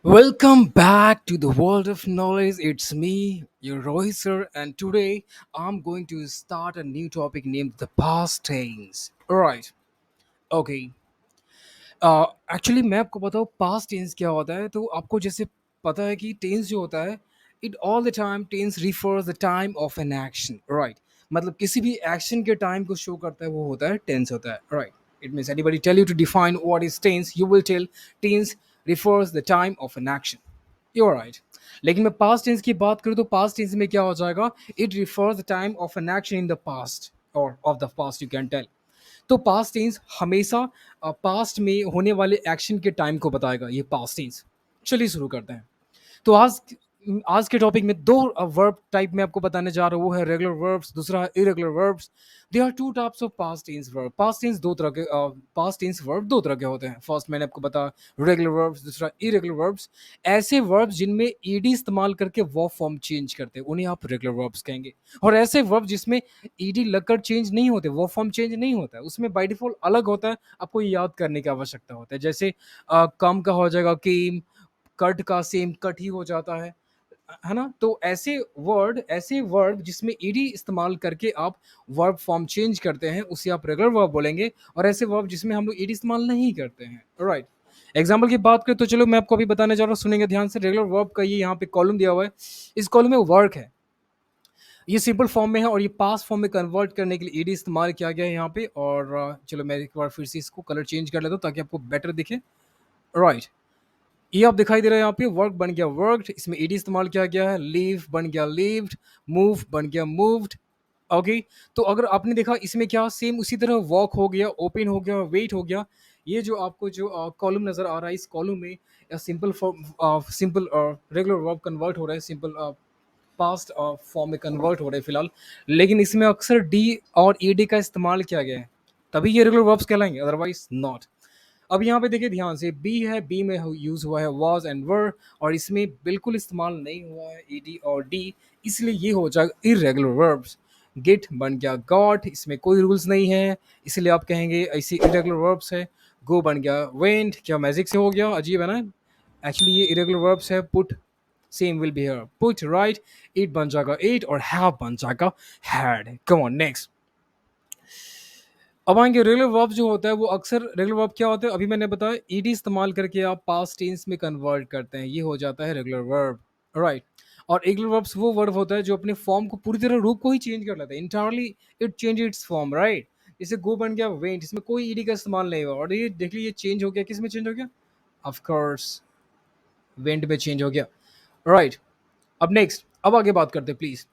Welcome back to the world of knowledge. It's me, your Rohit sir, and today I'm going to start a new topic named the past tense. Alright, okay. Actually मैं आपको बताऊँ past tense क्या होता है तो आपको जैसे पता है कि टेंस जो होता है it all the time tense refers the time of an action right मतलब किसी भी एक्शन के टाइम को शो करता है वो होता है टेंस होता है right it means anybody tell you to define what is tense you will tell tense refers the time of an action you right लेकिन मैं पास्ट टेंस की बात करूँ तो पास्ट टेंस में क्या हो जाएगा it refers the time of an action in the past और of the past you can tell तो पास्ट टेंस हमेशा पास्ट में होने वाले एक्शन के टाइम को बताएगा ये पास्ट टेंस। चलिए शुरू करते हैं। तो आज के टॉपिक में दो वर्ब टाइप में आपको बताने जा रहा हूँ वो है रेगुलर वर्ब्स दूसरा है irregular verbs. They are two types of past tense verb. Past tense verb दो तरह के होते हैं। फर्स्ट मैंने आपको बताया रेगुलर वर्ब्स दूसरा इरेगुलर वर्ब्स। ऐसे वर्ब्स जिनमें ईडी इस्तेमाल करके वर्ब फॉर्म चेंज करते हैं उन्हें आप रेगुलर वर्ब्स कहेंगे। और ऐसे वर्ब जिसमें ईडी लगकर चेंज नहीं होते वर्ब फॉर्म चेंज नहीं होता है उसमें बाय डिफॉल्ट अलग होता है आपको ये याद करने की आवश्यकता होता है। जैसे कम का हो जाएगा केम कट का सेम कट ही हो जाता है ना। तो ऐसे वर्ड जिसमें ईडी इस्तेमाल करके आप वर्ब फॉर्म चेंज करते हैं उसे आप रेगुलर वर्ब बोलेंगे। और ऐसे वर्ब जिसमें हम लोग ईडी इस्तेमाल नहीं करते हैं राइट। एग्जाम्पल की बात करें तो चलो मैं आपको अभी बताने जा रहा हूँ सुनेंगे ध्यान से। रेगुलर वर्ब का ये यहाँ पे कॉलम दिया हुआ है। इस कॉलम में वर्क है ये सिंपल फॉर्म में है और ये पास फॉर्म में कन्वर्ट करने के लिए ईडी इस्तेमाल किया गया है यहाँ पे। और चलो मैं एक बार फिर से इसको कलर चेंज कर लेता हूँ ताकि आपको बेटर दिखे राइट। ये आप दिखाई दे रहा है यहाँ पे वर्क बन गया वर्कड इसमें ईडी इस्तेमाल किया गया है। लीव बन गया लीव्ड मूव बन गया मूव्ड ओके। तो अगर आपने देखा इसमें क्या सेम उसी तरह वॉक हो गया ओपन हो गया वेट हो गया। ये जो आपको जो कॉलम नजर आ रहा है इस कॉलम में simple simple regular verb convert हो रहा है सिंपल पास्ट फॉर्म में कन्वर्ट हो रहे हैं फिलहाल। लेकिन इसमें अक्सर डी और ईडी का इस्तेमाल किया गया है तभी ये रेगुलर वर्ब्स कहलाएंगे अदरवाइज नॉट। अब यहाँ पे देखिए ध्यान से बी है बी में यूज हुआ है वाज एंड वर और इसमें बिल्कुल इस्तेमाल नहीं हुआ है ईडी और डी इसलिए ये हो जाएगा इरेगुलर वर्ब्स। गेट बन गया गॉट इसमें कोई रूल्स नहीं है इसलिए आप कहेंगे ऐसे इरेगुलर वर्ब्स है। गो बन गया वेंट क्या मैजिक से हो गया अजीब है ना। एक्चुअली ये इरेगुलर वर्ब्स है। Put same will be here put right. Eat बन जाएगा ईट और हैव बन जाएगा हैड। Come on next. अब आएंगे रेगुलर वर्ब जो होता है वो अक्सर रेगुलर वर्ब क्या होता है अभी मैंने बताया ईडी इस्तेमाल करके आप पास्ट टेंस में कन्वर्ट करते हैं ये हो जाता है रेगुलर वर्ब राइट। और रेगुलर वर्ब्स वो वर्ब होता है जो अपने फॉर्म को पूरी तरह रूप को ही चेंज कर लेता है entirely it change it's form right. जैसे गो बन गया वेंट इसमें कोई ईडी का इस्तेमाल नहीं हुआ और ये देख लीजिए चेंज हो गया किस में चेंज हो गया ऑफ कोर्स वेंट में चेंज हो गया राइट। अब नेक्स्ट अब आगे बात करते हैं प्लीज।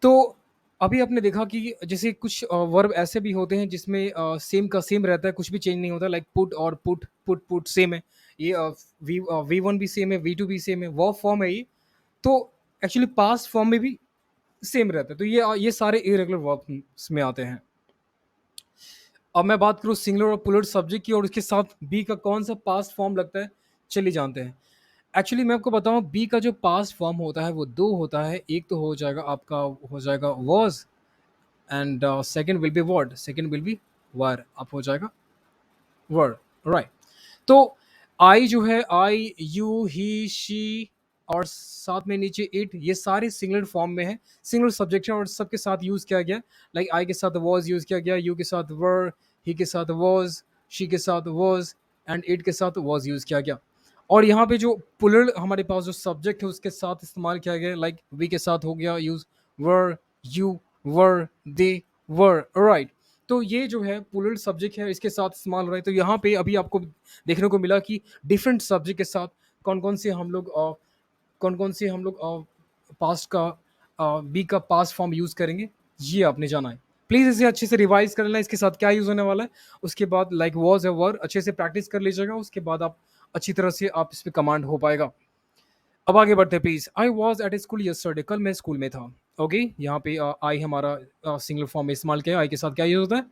तो अभी आपने देखा कि जैसे कुछ वर्ब ऐसे भी होते हैं जिसमें सेम का सेम रहता है कुछ भी चेंज नहीं होता लाइक पुट और पुट पुट पुट सेम है। ये वी वन भी सेम है वी टू भी सेम है वर्ब फॉर्म है ये। तो एक्चुअली पास्ट फॉर्म में भी सेम रहता है तो ये सारे इरेगुलर वर्ब्स में आते हैं। अब मैं बात करूँ सिंगुलर और प्लूरल सब्जेक्ट की और उसके साथ बी का कौन सा पास्ट फॉर्म लगता है चलिए जानते हैं। एक्चुअली मैं आपको बताऊं बी का जो पास्ट फॉर्म होता है वो दो होता है। एक तो हो जाएगा आपका हो जाएगा was and second will be word second will be were up हो जाएगा वर्ड राइट। तो आई जो है आई यू ही शी और साथ में नीचे इट ये सारे सिंगुलर फॉर्म में है सिंगुलर सब्जेक्ट है और सबके साथ यूज किया गया लाइक आई के साथ वॉज यूज किया गया यू के साथ वर ही के साथ वॉज शी के साथ वॉज एंड इट के साथ वॉज यूज किया गया। और यहाँ पे जो पुलर हमारे पास जो सब्जेक्ट है उसके साथ इस्तेमाल किया गया लाइक वी के साथ हो गया use were you were they were right. तो ये जो है पुलर सब्जेक्ट है इसके साथ इस्तेमाल हो रहा है। तो यहाँ पे अभी आपको देखने को मिला कि डिफरेंट सब्जेक्ट के साथ कौन कौन कौन से हम लोग पास्ट का बी का पास्ट फॉर्म यूज करेंगे ये आपने जाना है। प्लीज इसे अच्छे से रिवाइज कर लेना इसके साथ क्या यूज होने वाला है। उसके बाद लाइक वॉज है वर अच्छे से प्रैक्टिस कर लीजिएगा उसके बाद आप अच्छी तरह से आप इस पे कमांड हो पाएगा। अब आगे बढ़ते हैं please. I was at school yesterday कल मैं स्कूल में था ओके। यहाँ पे आई हमारा सिंगल फॉर्म में इस्तेमाल किया आई के साथ क्या यूज होता है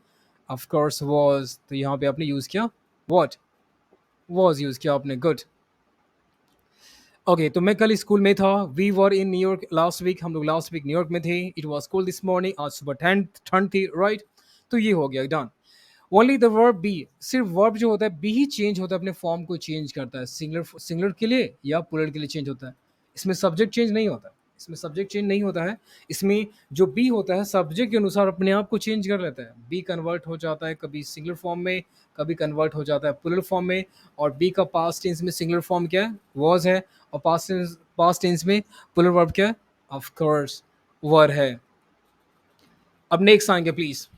ऑफ कोर्स वॉज। तो यहाँ पे आपने यूज किया व्हाट वॉज यूज किया आपने गुड ओके। तो मैं कल स्कूल में था we were in New York last week हम लोग लास्ट वीक न्यूयॉर्क में थे। It was cold this morning आज सुबह ठंड ठंड थी राइट। तो ये हो गया done. Only the verb B, सिर्फ वर्ब जो होता है बी ही चेंज होता है, अपने फॉर्म को चेंज करता है, सिंगुलर सिंगुलर के लिए या प्लूरल के लिए चेंज होता है। इसमें सब्जेक्ट चेंज नहीं होता, इसमें सब्जेक्ट चेंज नहीं होता है। इसमें जो बी होता है सब्जेक्ट के अनुसार अपने आप को चेंज कर लेता है, बी कन्वर्ट हो जाता है कभी सिंगुलर फॉर्म में, कभी कन्वर्ट हो जाता है प्लूरल फॉर्म में। और बी का पास्ट टेंस में सिंगुलर फॉर्म क्या है, वॉज है, और पास्ट टेंस में प्लूरल वर्ब क्या है, ऑफ कोर्स वर है। अब नेक्स्ट आएंगे प्लीज,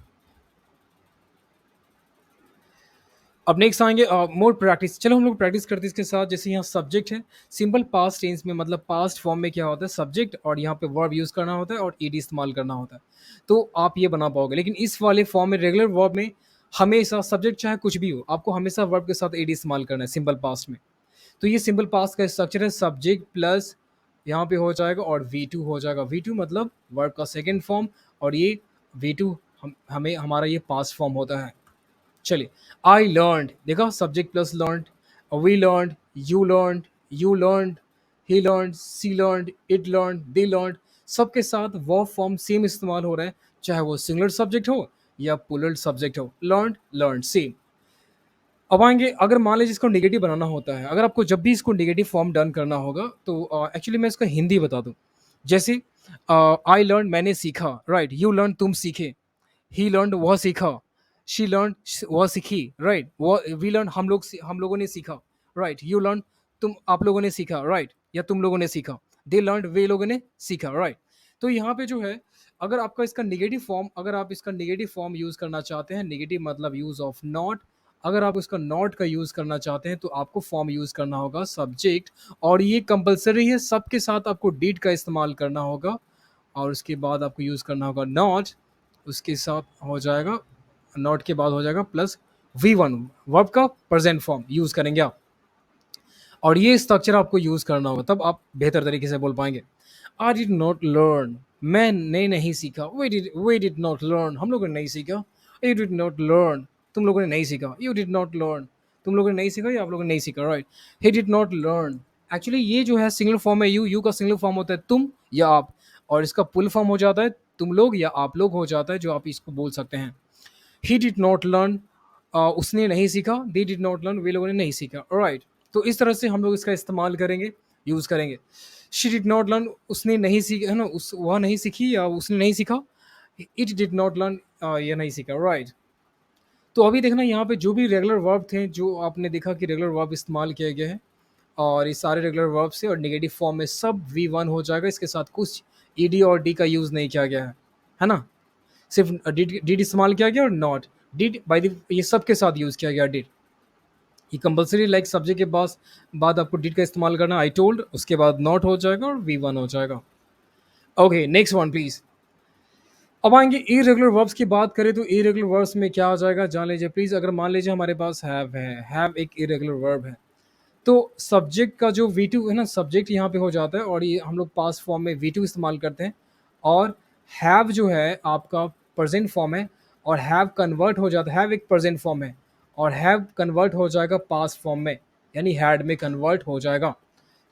अब नेक्स्ट आएंगे मोर प्रैक्टिस। चलो हम लोग प्रैक्टिस करते हैं इसके साथ। जैसे यहाँ सब्जेक्ट है, सिंपल पास्ट टेंस में मतलब पास्ट फॉर्म में क्या होता है, सब्जेक्ट और यहाँ पे वर्ब यूज करना होता है और ईडी इस्तेमाल करना होता है, तो आप ये बना पाओगे। लेकिन इस वाले फॉर्म में रेगुलर वर्ब में हमेशा सब्जेक्ट चाहे कुछ भी हो, आपको हमेशा वर्ब के साथ ईडी इस्तेमाल करना है सिंपल पास्ट में। तो ये सिंपल पास्ट का स्ट्रक्चर है, सब्जेक्ट प्लस यहाँ पे हो जाएगा और V2 हो जाएगा। V2 मतलब वर्ब का सेकेंड फॉर्म, और ये V2 हमें हमारा ये पास्ट फॉर्म होता है। चलिए, आई लर्न, देखा subject plus learn, we learn, you learn, he learn, she learn, it learn, they learn, सबके साथ वर्ब फॉर्म सेम इस्तेमाल हो रहा है, चाहे वो सिंगुलर सब्जेक्ट हो या प्लूरल सब्जेक्ट हो, लर्न लर्न सेम। अब आएंगे, अगर मान लीजिए इसको नेगेटिव बनाना होता है, अगर आपको जब भी इसको नेगेटिव फॉर्म डन करना होगा तो एक्चुअली मैं इसका हिंदी बता दूं। जैसे आई लर्न मैंने सीखा, राइट, यू लर्न तुम सीखे, ही लर्न वह सीखा, शी लर्न वह सीखी, राइट, वो वी लर्न हम लोगों ने सीखा, राइट, यू लर्न तुम आप लोगों ने सीखा, राइट, या तुम लोगों ने सीखा, दे लर्न वे लोगों ने सीखा, राइट। तो यहाँ पे जो है, अगर आपका इसका निगेटिव फॉर्म, अगर आप इसका निगेटिव फॉर्म यूज करना चाहते हैं, निगेटिव मतलब यूज ऑफ नॉट, अगर आप उसका नॉट का यूज करना चाहते हैं तो आपको फॉर्म यूज करना होगा सब्जेक्ट, और ये कंपलसरी है, सबके साथ आपको डीड का इस्तेमाल करना होगा, और उसके बाद आपको यूज करना होगा नॉट, उसके साथ हो जाएगा, नॉट के बाद हो जाएगा प्लस V1, वर्ब का प्रेजेंट फॉर्म यूज करेंगे आप, और ये स्ट्रक्चर आपको यूज करना होगा, तब आप बेहतर तरीके से बोल पाएंगे। आई डिड नॉट लर्न, मैंने नहीं सीखा, वी डिड नॉट लर्न, हम लोगों ने नहीं सीखा, यू डिड नॉट लर्न, तुम लोगों ने नहीं सीखा, यू डिड नॉट लर्न, तुम लोगों ने नहीं सीखा या आप लोगों ने नहीं सीखा, right, he did not learn. Actually ये जो है सिंगल फॉर्म है, यू का सिंगल फॉर्म होता है तुम या आप, और इसका पुल फॉर्म हो जाता है तुम लोग या आप लोग हो जाता है, जो आप इसको बोल सकते हैं। ही डिड नॉट लर्न, उसने नहीं सीखा, दे डिड नॉट लर्न, वे लोगों ने नहीं सीखा, राइट। तो इस तरह से हम लोग इसका इस्तेमाल करेंगे, यूज करेंगे। शी डिड नॉट लर्न, उसने नहीं सीखा, है ना, उस वह नहीं सीखी या उसने नहीं सीखा, इट डिड नॉट लर्न, यह नहीं सीखा, राइट। तो अभी देखना यहाँ पे जो भी रेगुलर वर्ब थे, जो आपने देखा कि रेगुलर वर्ब इस्तेमाल किया गया है, और ये सारे रेगुलर वर्ब से और नेगेटिव फॉर्म में सब V1 हो जाएगा, इसके साथ कुछ ईडी और डी का यूज नहीं किया गया है ना, सिर्फ डिड इस्तेमाल किया गया और नॉट, डिड बाय द ये सब के साथ यूज किया गया डिड। ये कंपलसरी लाइक सब्जेक्ट के पास बाद आपको डिड का इस्तेमाल करना, आई टोल्ड, उसके बाद नॉट हो जाएगा और V1 हो जाएगा। Okay, next one please. अब आएंगे इरेगुलर वर्ब्स की बात करें तो इरेगुलर वर्ब्स में क्या आ जाएगा जान लीजिए प्लीज। अगर मान लीजिए हमारे पास हैव है, हैव एक इरेगुलर वर्ब है, तो सब्जेक्ट का जो V2 है ना, सब्जेक्ट यहाँ पे हो जाता है, और ये हम लोग पास्ट फॉर्म में V2 इस्तेमाल करते हैं, और हैव जो है आपका प्रेजेंट फॉर्म है, और हैव कन्वर्ट हो जाता है, हैव एक प्रेजेंट फॉर्म है, और हैव कन्वर्ट हो जाएगा पास्ट फॉर्म में, यानी हैड में कन्वर्ट हो जाएगा।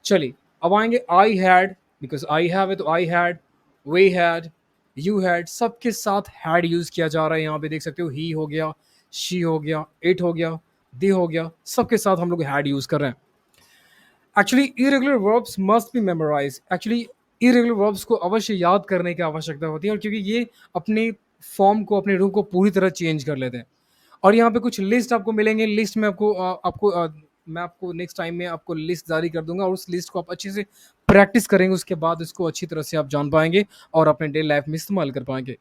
चलिए, अब आएंगे I had, because I have है तो I had, way had, you had, सबके साथ हैड यूज किया जा रहा है। यहाँ पे देख सकते हो, ही हो गया, शी हो गया, इट हो गया, दे हो गया, सबके साथ हम लोग हैड यूज कर रहे हैं। Actually irregular verbs must be memorise, actually irregular verbs को अवश्य याद करने की आवश्यकता होती है, और क्योंकि ये अपने फॉर्म को, अपने रूप को पूरी तरह चेंज कर लेते हैं। और यहाँ पे कुछ लिस्ट आपको मिलेंगे, लिस्ट में मैं आपको नेक्स्ट टाइम में आपको लिस्ट जारी कर दूंगा, और उस लिस्ट को आप अच्छे से प्रैक्टिस करेंगे, उसके बाद इसको अच्छी तरह से आप जान पाएंगे और अपने डेली लाइफ में इस्तेमाल कर पाएंगे।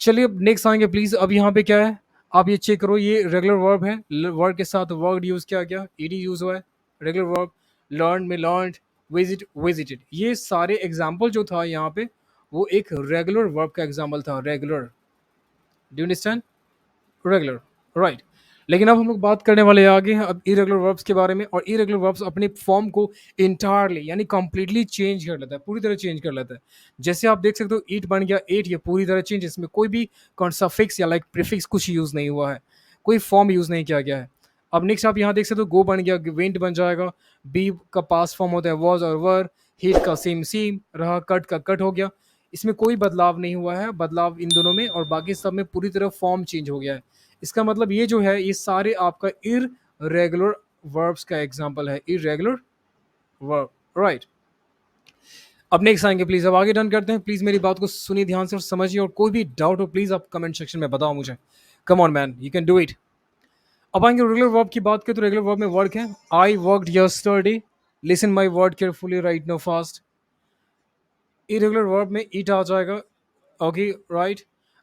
चलिए, अब नेक्स्ट आएंगे प्लीज। अब यहाँ पे क्या है, आप ये चेक करो, ये रेगुलर वर्ब है, वर्ब के साथ वर्ड यूज किया गया, ईडी यूज हुआ है, रेगुलर वर्ब, लर्न में लर्नड, विजिट विजिटेड, ये सारे एग्जाम्पल जो था यहाँ पे, वो एक रेगुलर वर्ब का एग्जाम्पल था, regular, do understand, regular, right. लेकिन अब हम लोग बात करने वाले आगे हैं अब इरेगुलर वर्ब्स के बारे में, और इरेगुलर वर्ब्स अपने फॉर्म को इंटायरली यानी कंप्लीटली चेंज कर लेता है, पूरी तरह चेंज कर लेता है। जैसे आप देख सकते हो, ईट बन गया एट, ये पूरी तरह चेंज, इसमें कोई भी कौन सा फिक्स या लाइक प्रीफिक्स कुछ यूज नहीं हुआ है, कोई फॉर्म यूज नहीं किया गया है। अब नेक्स्ट आप यहाँ देख सकते हो, गो बन गया वेंट बन जाएगा, बी का पास फॉर्म होता है वॉज और वर, हीट का सेम सेम रहा, कट का कट हो गया, इसमें कोई बदलाव नहीं हुआ है, बदलाव इन दोनों में, और बाकी सब में पूरी तरह फॉर्म चेंज हो गया है। इसका मतलब ये जो है ये सारे आपका इरेगुलर वर्ब्स का एग्जांपल है, इरेगुलर वर्ब, राइट। अब नेक्स्ट आएंगे, प्लीज अब आगे डन करते हैं। प्लीज मेरी बात को सुनिए ध्यान से और समझिए, और कोई भी डाउट हो प्लीज आप कमेंट सेक्शन में बताओ मुझे। Come on man, you can do it. अब आएंगे रेगुलर वर्ब की बात करें तो रेगुलर वर्ब में वर्क है I worked yesterday. Listen my word carefully right no fast. Irregular verb में ईट आ जाएगा, okay right.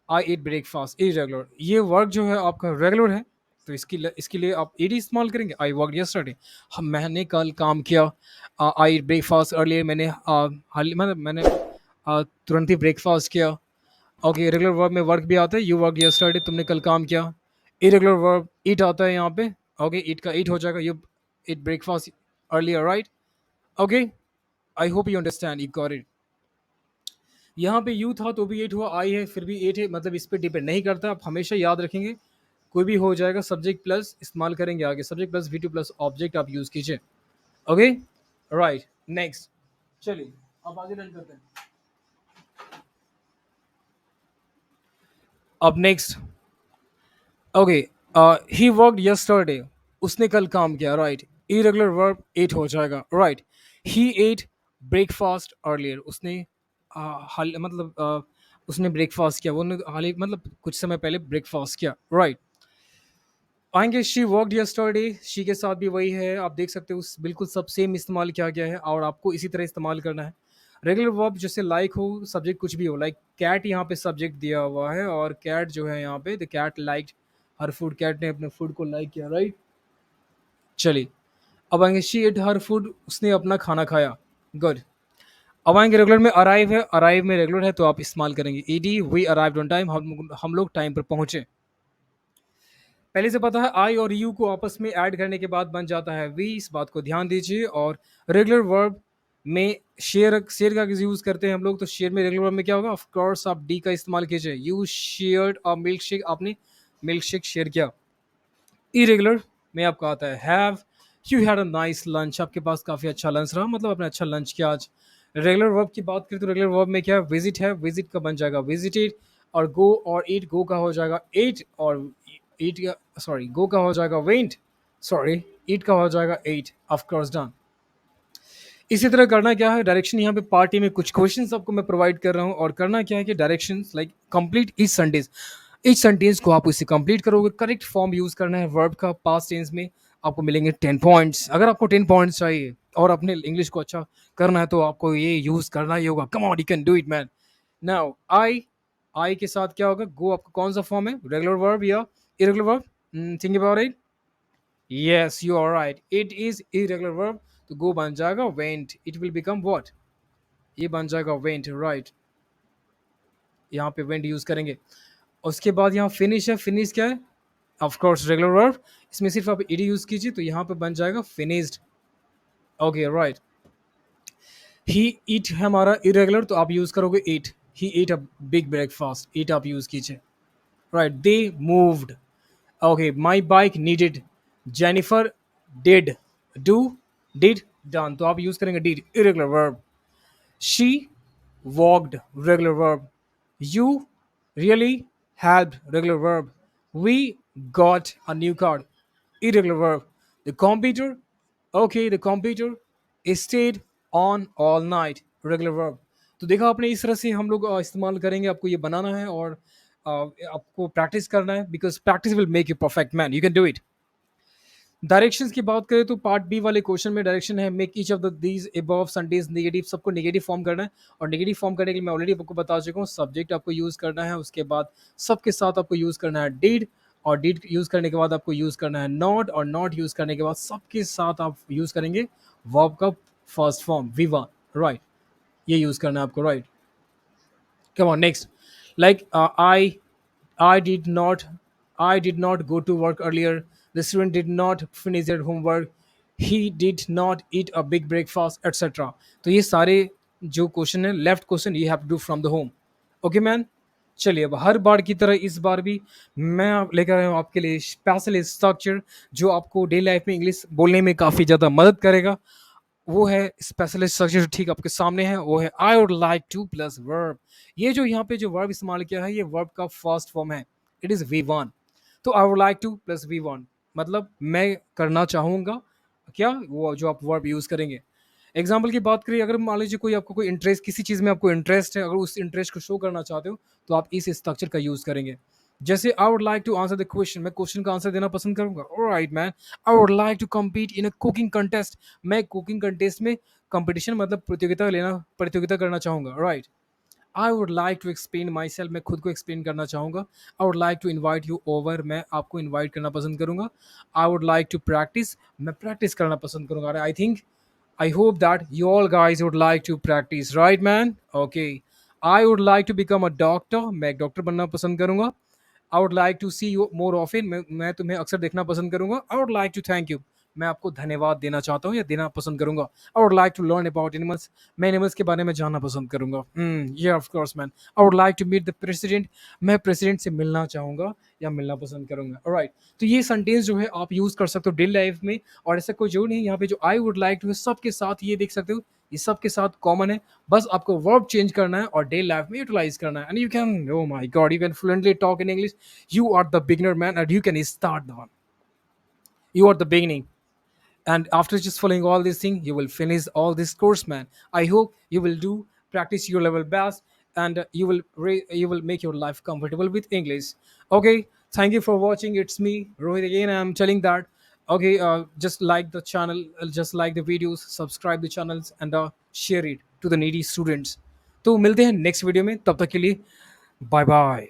I eat breakfast, irregular. ये वर्क जो है आपका रेगुलर है, तो इसके लिए आप ईट इस्तेमाल करेंगे। आई वर्क यस्टरडे, हम मैंने कल काम किया। आई ईट ब्रेकफास्ट अर्लियर, मैंने मैंने तुरंत ही ब्रेकफास्ट किया। ओके, रेगुलर वर्ब में वर्क भी आता है, यू वर्क यस्टरडे, तुमने कल काम किया। इरेगुलर वर्ब ईट आता है यहाँ पे, ओके ईट का ईट हो जाएगा, you eat breakfast earlier, right. Okay, I hope you understand, you got it. यहाँ पे यू था तो भी एट हुआ, आई है फिर भी एट है, मतलब इस पे डिपेंड नहीं करता। आप हमेशा याद रखेंगे कोई भी हो जाएगा सब्जेक्ट प्लस इस्तेमाल करेंगे आगे, subject plus V two plus object आप यूज कीजिए। Okay, right. नेक्स्ट, चलिए अब आगे रन करते हैं। अब next, okay, he worked yesterday, उसने कल काम किया, राइट। इरेगुलर वर्ब एट हो जाएगा, राइट। ही एट ब्रेकफास्ट अर्लियर, उसने हाल मतलब उसने ब्रेकफास्ट किया, वो हाल ही मतलब कुछ समय पहले ब्रेकफास्ट किया, राइट। आएंगे शी वर्कड यस्टरडे, शी के साथ भी वही है, आप देख सकते हो उस बिल्कुल सब सेम इस्तेमाल किया गया है और आपको इसी तरह इस्तेमाल करना है। रेगुलर वर्ब जैसे लाइक हो, सब्जेक्ट कुछ भी हो, लाइक कैट यहाँ पे सब्जेक्ट दिया हुआ है और कैट जो है यहाँ पे the cat like her food, cat ने अपने फूड को लाइक किया, राइट। चलिए अब आएंगे शी एट हर फूड, उसने अपना खाना खाया, गुड। अब आएंगे रेगुलर में अराइव है, अराइव में रेगुलर है तो आप इस्तेमाल करेंगे ED, we arrived on time, हम लोग टाइम पर पहुंचे। पहले से पता है आई और यू को आपस में ऐड करने के बाद बन जाता है वी, इस बात को ध्यान दीजिए। और रेगुलर वर्ब में शेयर शेयर का यूज करते हैं हम लोग, तो शेयर में रेगुलर वर्ब में क्या होगा, ऑफ कोर्स आप डी का इस्तेमाल कीजिए, you shared a milk shake, आपने मिल्क शेक शेयर किया। इरेगुलर में आपका आता है have you had a nice lunch, आपके पास काफी अच्छा लंच रहा, मतलब आपने अच्छा लंच किया आज। रेगुलर वर्ब की बात करें तो रेगुलर वर्ब में क्या है, विजिट है, विजिट का बन जाएगा विजिटेड। और गो और ईट, गो का हो जाएगा एट, और ईट का सॉरी गो का हो जाएगा वेंट, सॉरी ईट का हो जाएगा एट, ऑफ कोर्स डन। इसी तरह करना क्या है, डायरेक्शन यहाँ पे पार्टी में कुछ क्वेश्चंस आपको मैं प्रोवाइड कर रहा हूँ, और करना क्या है कि directions like complete etch sentence को आप उसे कंप्लीट करोगे, करेक्ट फॉर्म यूज करना है वर्ब का पास्ट टेंस में, आपको मिलेंगे 10 पॉइंट्स। अगर आपको 10 पॉइंट्स चाहिए और अपने इंग्लिश को अच्छा करना है तो आपको ये यूज करना ही होगा, come on you can do it man. Now I के साथ क्या होगा, गो आपका कौन सा फॉर्म है, रेगुलर वर्ब या irregular verb, think about it. Yes you are right, it is irregular verb, तो गो बन जाएगा went, it will become what, ये बन जाएगा वेंट, राइट। यहाँ पे वेंट यूज करेंगे। उसके बाद यहाँ फिनिश है, फिनिश क्या है, ऑफ कोर्स रेगुलर वर्ब, इसमें सिर्फ आप ईडी यूज कीजिए तो यहाँ पे बन जाएगा फिनिश्ड, ओके राइट। ही ईट है हमारा इरेगुलर, तो आप यूज करोगे ईट, ही ईट अ बिग ब्रेकफास्ट, ईट आप यूज कीजिए, right. They moved, okay, my bike needed, Jennifer did, do, did, done, तो आप यूज करेंगे did, irregular verb। she walked, regular verb। you really helped, regular verb। we got a new car, irregular verb। the computer, okay, the computer stayed on all night, regular verb। तो देखा आपने, इस तरह से हम लोग इस्तेमाल करेंगे, आपको ये बनाना है और आपको प्रैक्टिस करना है, because practice will make you perfect man, you can do it. Directions की बात करें तो पार्ट बी वाले क्वेश्चन में डायरेक्शन है make each of the these above Sundays negative, सबको नेगेटिव फॉर्म करना है। और नेगेटिव फॉर्म करने के लिए मैं ऑलरेडी आपको बता चुका हूँ, सब्जेक्ट आपको यूज करना है, उसके बाद सबके साथ आपको यूज करना है डिड, और डिड यूज करने के बाद आपको यूज करना है नॉट, और नॉट यूज करने के बाद सबके साथ आप यूज करेंगे वर्ब का फर्स्ट फॉर्म विवा, राइट। ये यूज करना है आपको, right. Come on, next. Like I did not, I did not go to work earlier. The student did not finish their homework. He did not eat a big breakfast, etc. तो ये सारे जो question है left question you have to do from the home, okay man. चलिए अब हर बार की तरह इस बार भी मैं लेकर आया हूँ आपके लिए स्पेशल स्ट्रक्चर जो आपको डेली लाइफ में इंग्लिश बोलने में काफ़ी ज़्यादा मदद करेगा। वो है स्पेशलिस्ट स्ट्रक्चर, ठीक आपके सामने है, वो है आई would like to plus verb. ये जो यहाँ पे जो वर्ब इस्तेमाल किया है ये वर्ब का फर्स्ट फॉर्म है, इट इज वी वन। तो I would like to plus V one, मतलब मैं करना चाहूँगा, क्या वो जो आप वर्ब यूज़ करेंगे। एग्जाम्पल की बात करिए, अगर मान लीजिए कोई आपको कोई इंटरेस्ट, किसी चीज़ में आपको इंटरेस्ट है, अगर उस इंटरेस्ट को शो करना चाहते हो तो आप इस स्ट्रक्चर का यूज़ करेंगे। जैसे I would like to answer the question, मैं क्वेश्चन का आंसर देना पसंद करूंगा। Alright man, I would like to compete in a cooking contest, मैं कुकिंग कंटेस्ट में कंपटीशन मतलब प्रतियोगिता करना चाहूंगा। Right, I would like to explain myself, मैं खुद को एक्सप्लेन करना चाहूँगा। I would like to invite you over, मैं आपको इन्वाइट करना पसंद करूँगा। I would like to practice, मैं प्रैक्टिस करना पसंद करूँगा। I think, I hope that you all guys would like to practice, right man? Okay. I would like to become a doctor. मैं एक डॉक्टर बनना पसंद करूंगा। I would like to see you more often. मैं तुम्हें अक्सर देखना पसंद करूंगा। I would like to thank you. मैं आपको धन्यवाद देना चाहता हूँ या देना पसंद करूंगा। I would like to learn about animals. मैं एनिमल्स के बारे में जानना पसंद करूंगा। Yeah, of course, man. I would like to meet the president. मैं प्रेसिडेंट से मिलना चाहूंगा या मिलना पसंद करूंगा। Alright. तो ये सेंटेंस जो है आप यूज कर सकते हो डेली लाइफ में, और ऐसा कोई जरूर नहीं है। यहाँ पे जो आई वुड लाइक टू है सबके साथ ये देख सकते हो, ये सबके साथ कॉमन है। बस आपको वर्ब चेंज करना है और डेली लाइफ में यूटिलाइज करना है, and you can, oh my God, you can fluently talk in English. You are the beginner man and you can start the one, you are the beginning. And after just following all these things, you will finish all this course, man. I hope you will do practice your level best, and you will make your life comfortable with English. Okay, thank you for watching. It's me Rohit again. I'm telling that, okay, just like the channel, just like the videos, subscribe the channels, and share it to the needy students. तो मिलते हैं next video में, तब तक के लिए bye bye.